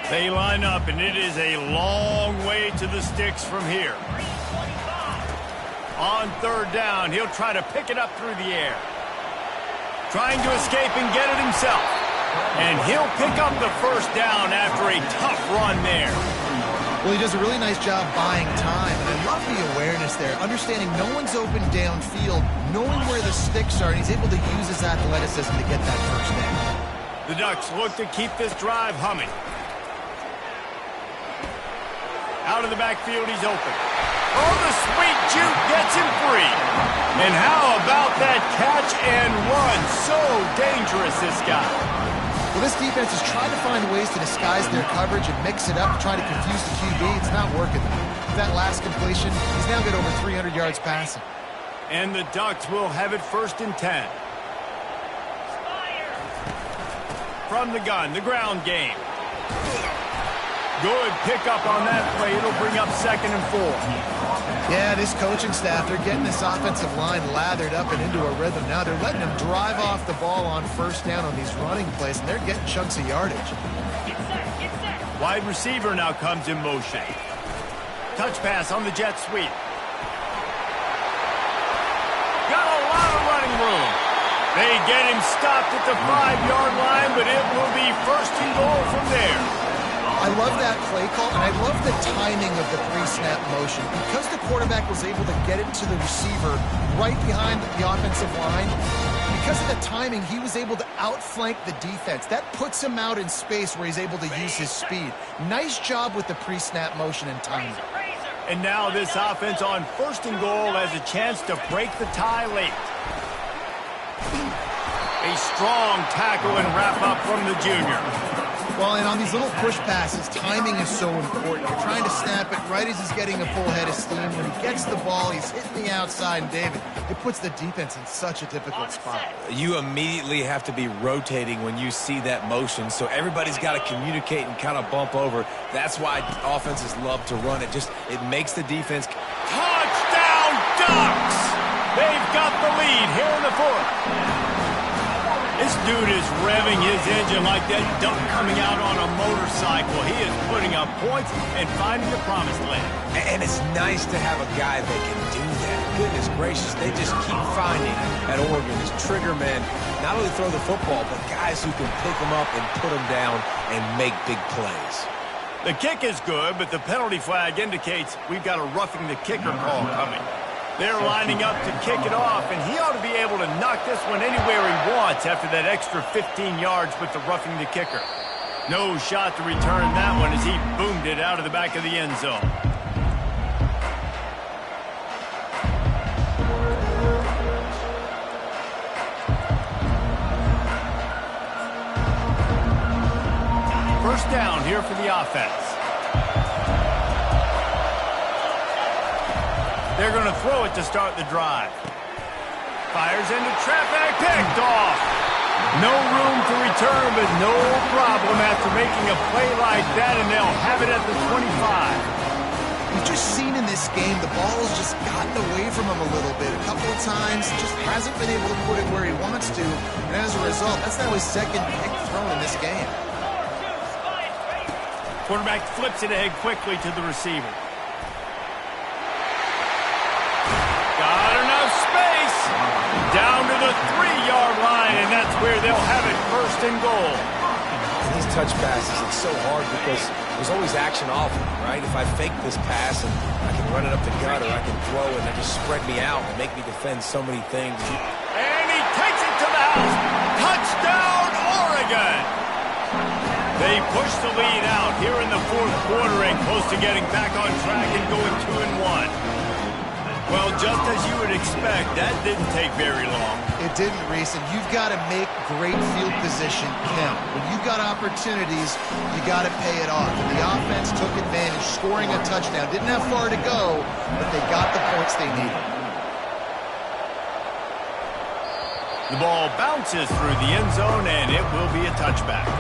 They line up, and it is a long way to the sticks from here. On 3rd down, he'll try to pick it up through the air. Trying to escape and get it himself. And he'll pick up the first down after a tough run there. Well, he does a really nice job buying time, and I love the awareness there, understanding no one's open downfield, knowing where the sticks are, and he's able to use his athleticism to get that first down. The Ducks look to keep this drive humming. Out of the backfield, he's open. Oh, the sweet juke gets him free. And how about that catch and run? So dangerous, this guy. Well, this defense is trying to find ways to disguise their coverage and mix it up, trying to confuse the QB. It's not working. With that last completion, he's now got over 300 yards passing. And the Ducks will have it 1st and 10. From the gun, the ground game. Good pickup on that play. It'll bring up 2nd and 4. Yeah, this coaching staff, they're getting this offensive line lathered up and into a rhythm. Now they're letting them drive off the ball on 1st down on these running plays, and they're getting chunks of yardage. Wide receiver now comes in motion. Touch pass on the jet sweep. Got a lot of running room. They get him stopped at the 5-yard line, but it will be 1st and goal from there. I love that play call, and I love the timing of the pre-snap motion. Because the quarterback was able to get it to the receiver right behind the offensive line, because of the timing, he was able to outflank the defense. That puts him out in space where he's able to use his speed. Nice job with the pre-snap motion and timing. And now this offense on 1st and goal has a chance to break the tie late. A strong tackle and wrap up from the junior. Well, and on these little push passes, timing is so important. You're trying to snap it right as he's getting a full head of steam. When he gets the ball, he's hitting the outside, and David, it puts the defense in such a difficult spot. You immediately have to be rotating when you see that motion, so everybody's got to communicate and kind of bump over. That's why offenses love to run it. It makes the defense. Touchdown, Ducks! They've got the lead here in the 4th. This dude is revving his engine like that duck coming out on a motorcycle. He is putting up points and finding the promised land. And it's nice to have a guy that can do that. Goodness gracious, they just keep finding at Oregon as trigger men, not only throw the football, but guys who can pick them up and put them down and make big plays. The kick is good, but the penalty flag indicates we've got a roughing the kicker call coming. They're lining up to kick it off, and he ought to be able to knock this one anywhere he wants after that extra 15 yards with the roughing the kicker. No shot to return that one as he boomed it out of the back of the end zone. First down here for the offense. They're going to throw it to start the drive. Fires into traffic, picked off. No room to return, but no problem after making a play like that, and they'll have it at the 25. We've just seen in this game the ball's just gotten away from him a little bit. A couple of times, just hasn't been able to put it where he wants to, and as a result, that's now his 2nd pick thrown in this game. Quarterback flips it ahead quickly to the receiver. Down to the 3-yard line, and that's where they'll have it 1st and goal. And these touch passes, it's so hard because there's always action off of it, right? If I fake this pass and I can run it up the gut or I can throw it and just spread me out and make me defend so many things. And he takes it to the house. Touchdown, Oregon! They push the lead out here in the 4th quarter and close to getting back on track and going 2-1. Well, just as you would expect, that didn't take very long. It didn't, Reese, and you've got to make great field position count. When you've got opportunities, you got to pay it off. And the offense took advantage, scoring a touchdown. Didn't have far to go, but they got the points they needed. The ball bounces through the end zone, and it will be a touchback.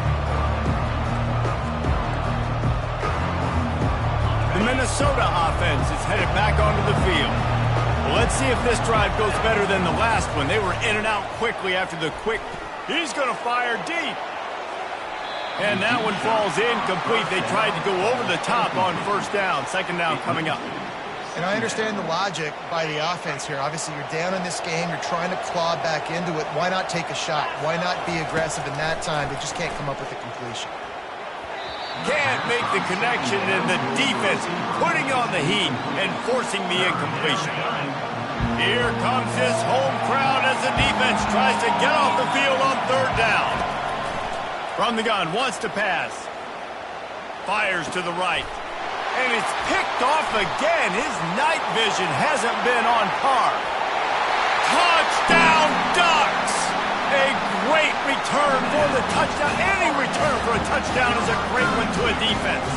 The Minnesota offense is headed back onto the field. Well, let's see if this drive goes better than the last one. They were in and out quickly after the quick. He's going to fire deep. And that one falls incomplete. They tried to go over the top on 1st down. 2nd down coming up. And I understand the logic by the offense here. Obviously, you're down in this game. You're trying to claw back into it. Why not take a shot? Why not be aggressive in that time? They just can't come up with a completion. Can't make the connection, and the defense putting on the heat and forcing the incompletion. Here comes this home crowd as the defense tries to get off the field on third down. From the gun, wants to pass. Fires to the right. And it's picked off again. His night vision hasn't been on par. Touchdown, Ducks! A great return for the touchdown. Any return for a touchdown is a great one to a defense.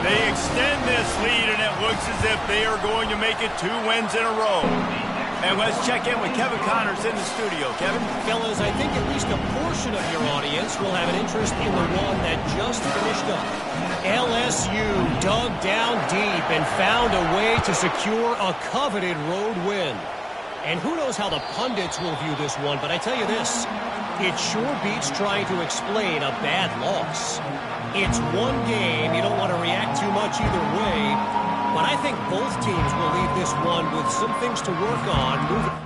They extend this lead, and it looks as if they are going to make it 2 wins in a row. And let's check in with Kevin Connors in the studio. Kevin? Fellas, I think at least a portion of your audience will have an interest in the one that just finished up. LSU dug down deep and found a way to secure a coveted road win. And who knows how the pundits will view this one, but I tell you this, it sure beats trying to explain a bad loss. It's one game, you don't want to react too much either way, but I think both teams will leave this one with some things to work on moving.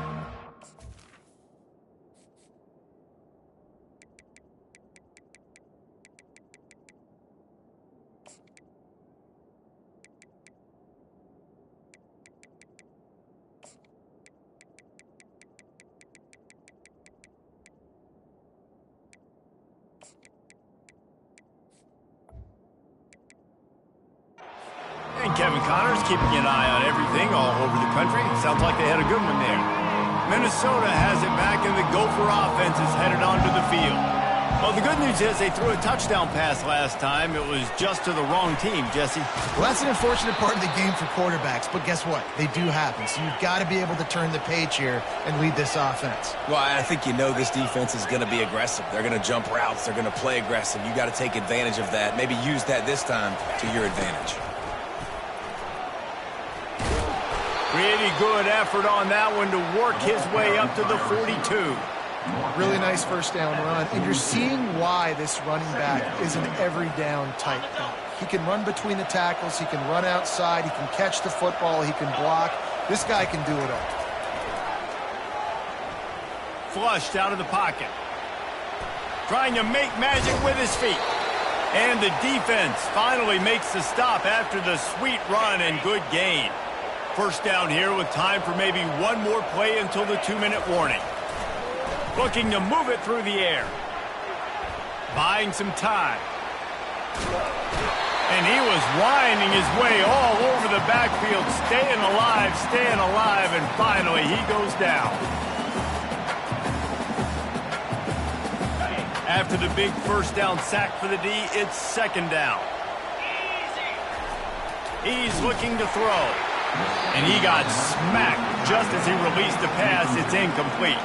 And Kevin Connors keeping an eye on everything all over the country. Sounds like they had a good one there. Minnesota has it back, and the Gopher offense is headed onto the field. Well, the good news is they threw a touchdown pass last time. It was just to the wrong team, Jesse. Well, that's an unfortunate part of the game for quarterbacks, but guess what? They do happen, so you've got to be able to turn the page here and lead this offense. Well, I think you know this defense is going to be aggressive. They're going to jump routes. They're going to play aggressive. You got to take advantage of that. Maybe use that this time to your advantage. Pretty good effort on that one to work his way up to the 42. Really nice first down run, and you're seeing why this running back is an every down type guy. He can run between the tackles, he can run outside, he can catch the football, he can block. This guy can do it all. Flushed out of the pocket. Trying to make magic with his feet. And the defense finally makes the stop after the sweet run and good gain. First down here with time for maybe one more play until the 2-minute warning. Looking to move it through the air. Buying some time. And he was winding his way all over the backfield, staying alive, and finally he goes down. After the big first down sack for the D, it's second down. He's looking to throw. And he got smacked just as he released the pass. It's incomplete.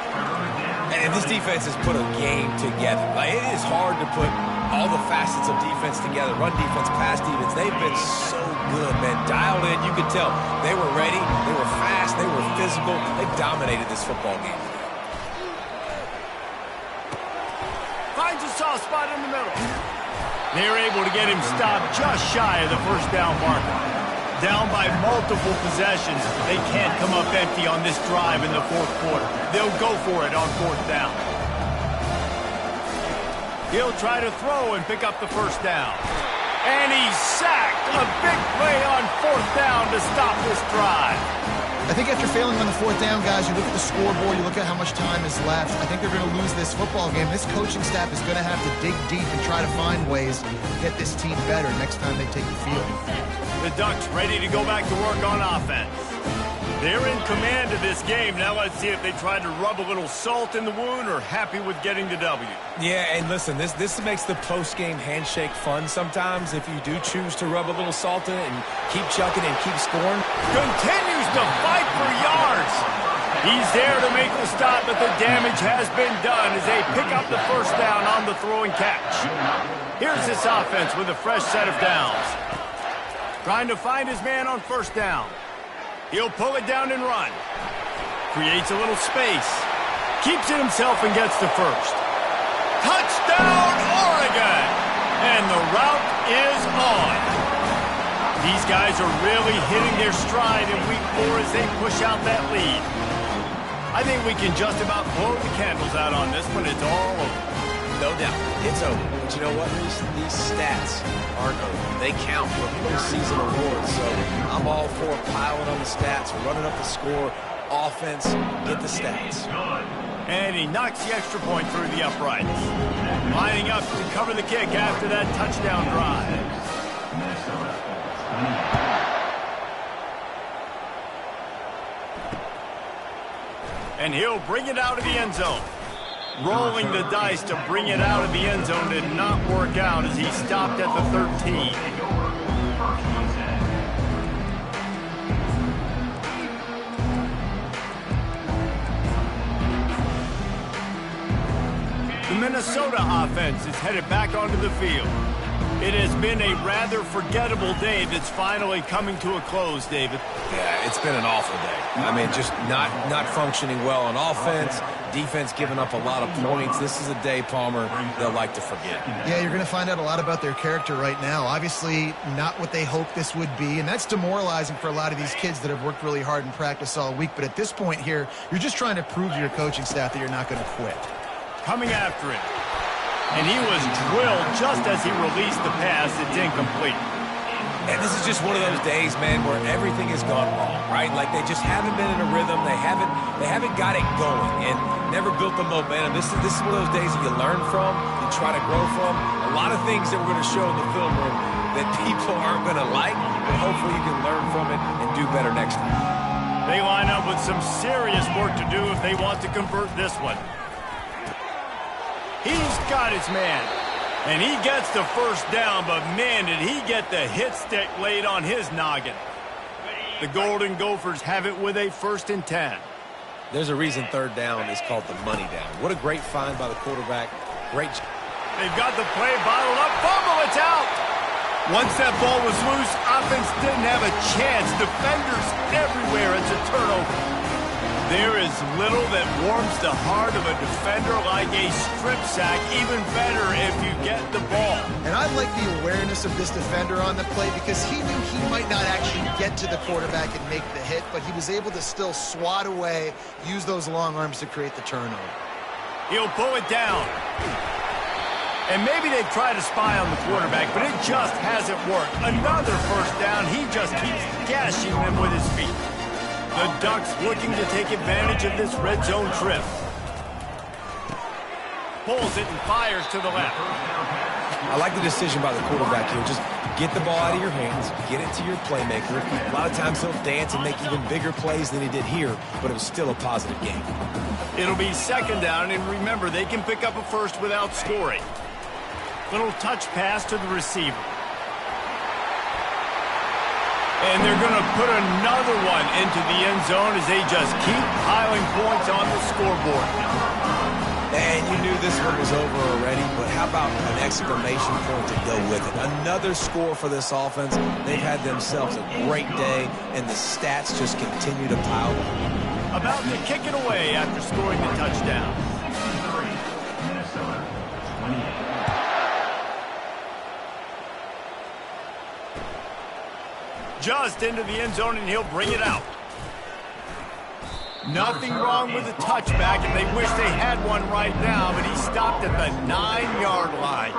And this defense has put a game together. Like, it is hard to put all the facets of defense together. Run defense, pass defense. They've been so good, man. Dialed in. You could tell they were ready. They were fast. They were physical. They dominated this football game. Finds a soft spot in the middle. They're able to get him stopped just shy of the first down marker. Down by multiple possessions. They can't come up empty on this drive in the fourth quarter. They'll go for it on fourth down. He'll try to throw and pick up the first down. And he's sacked. A big play on fourth down to stop this drive. I think after failing on the fourth down, guys, you look at the scoreboard, you look at how much time is left. I think they're going to lose this football game. This coaching staff is going to have to dig deep and try to find ways to get this team better next time they take the field. The Ducks ready to go back to work on offense. They're in command of this game. Now let's see if they tried to rub a little salt in the wound or happy with getting the W. Yeah, and listen, this makes the post-game handshake fun sometimes if you do choose to rub a little salt in it and keep chucking and keep scoring. Continues to fight for yards. He's there to make the stop, but the damage has been done as they pick up the first down on the throwing catch. Here's this offense with a fresh set of downs. Trying to find his man on first down. He'll pull it down and run. Creates a little space. Keeps it himself and gets the first. Touchdown, Oregon! And the route is on. These guys are really hitting their stride in week 4 as they push out that lead. I think we can just about blow the candles out on this one. It's all over. No doubt, it's over. But you know what, Reese? These stats aren't over. They count for postseason awards. So I'm all for piling on the stats, running up the score, offense, get the stats. And he knocks the extra point through the uprights. Lining up to cover the kick after that touchdown drive. And he'll bring it out of the end zone. Rolling the dice to bring it out of the end zone did not work out as he stopped at the 13. The Minnesota offense is headed back onto the field. It has been a rather forgettable day that's finally coming to a close, David. Yeah, it's been an awful day. I mean, just not functioning well on offense, defense giving up a lot of points. This is a day, Palmer, they'll like to forget. Yeah, you're going to find out a lot about their character right now. Obviously, not what they hoped this would be, and that's demoralizing for a lot of these kids that have worked really hard in practice all week. But at this point here, you're just trying to prove to your coaching staff that you're not going to quit. Coming after him. And he was drilled just as he released the pass. It's incomplete. And this is just one of those days, man, where everything has gone wrong, right? Like they just haven't been in a rhythm. They haven't got it going and never built the momentum. This is one of those days that you learn from, you try to grow from. A lot of things that we're going to show in the film room that people aren't going to like, but hopefully you can learn from it and do better next time. They line up with some serious work to do if they want to convert this one. He's got his man, and he gets the first down, but man, did he get the hit stick laid on his noggin. The Golden Gophers have it with a 1st and 10. There's a reason 3rd down is called the money down. What a great find by the quarterback. Great. They've got the play bottled up. Fumble, it's out. Once that ball was loose, offense didn't have a chance. Defenders everywhere. It's a turnover. There is little that warms the heart of a defender like a strip sack. Even better if you get the ball. And I like the awareness of this defender on the play because he knew he might not actually get to the quarterback and make the hit, but he was able to still swat away, use those long arms to create the turnover. He'll pull it down. And maybe they try to spy on the quarterback, but it just hasn't worked. Another 1st down. He just keeps gashing them with his feet. The Ducks looking to take advantage of this red zone trip. Pulls it and fires to the left. I like the decision by the quarterback here. Just get the ball out of your hands, get it to your playmaker. A lot of times he'll dance and make even bigger plays than he did here, but it was still a positive game. It'll be 2nd down, and remember, they can pick up a 1st without scoring. Little touch pass to the receiver. And they're going to put another one into the end zone as they just keep piling points on the scoreboard. And you knew this one was over already, but how about an exclamation point to go with it? Another score for this offense. They've had themselves a great day, and the stats just continue to pile up. About to kick it away after scoring the touchdown. Minnesota 28. Just into the end zone, and he'll bring it out. Nothing wrong with the touchback, and they wish they had one right now, but he stopped at the 9-yard line.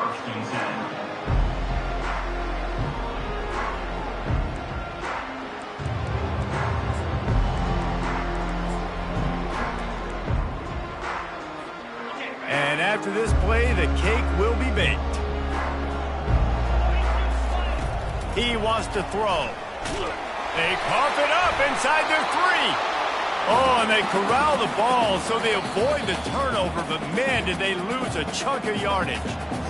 And after this play, the cake will be baked. He wants to throw. They cough it up inside their 3. Oh, and they corral the ball so they avoid the turnover, but man, did they lose a chunk of yardage.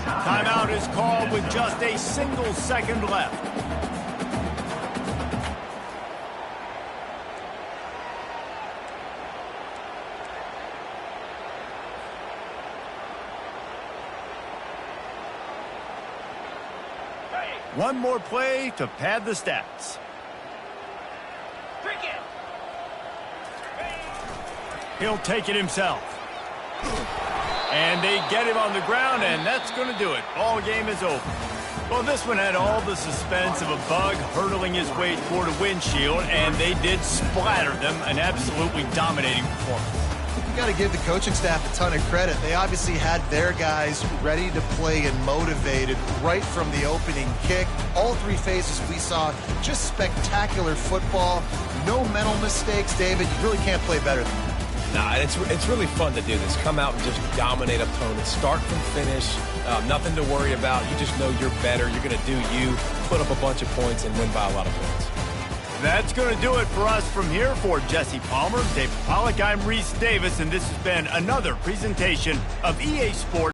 Timeout is called with just a single second left. One more play to pad the stats. He'll take it himself. And they get him on the ground, and that's going to do it. Ball game is over. Well, this one had all the suspense of a bug hurtling his way toward a windshield, and they did splatter them. An absolutely dominating performance. You got to give the coaching staff a ton of credit. They obviously had their guys ready to play and motivated right from the opening kick. All three phases we saw just spectacular football. No mental mistakes, David. You really can't play better than that. Nah, it's really fun to do this. Come out and just dominate opponents. Start from finish. Nothing to worry about. You just know you're better. You're going to do you, put up a bunch of points, and win by a lot of points. That's going to do it for us from here. For Jesse Palmer, David Pollack, I'm Reese Davis, and this has been another presentation of EA Sports.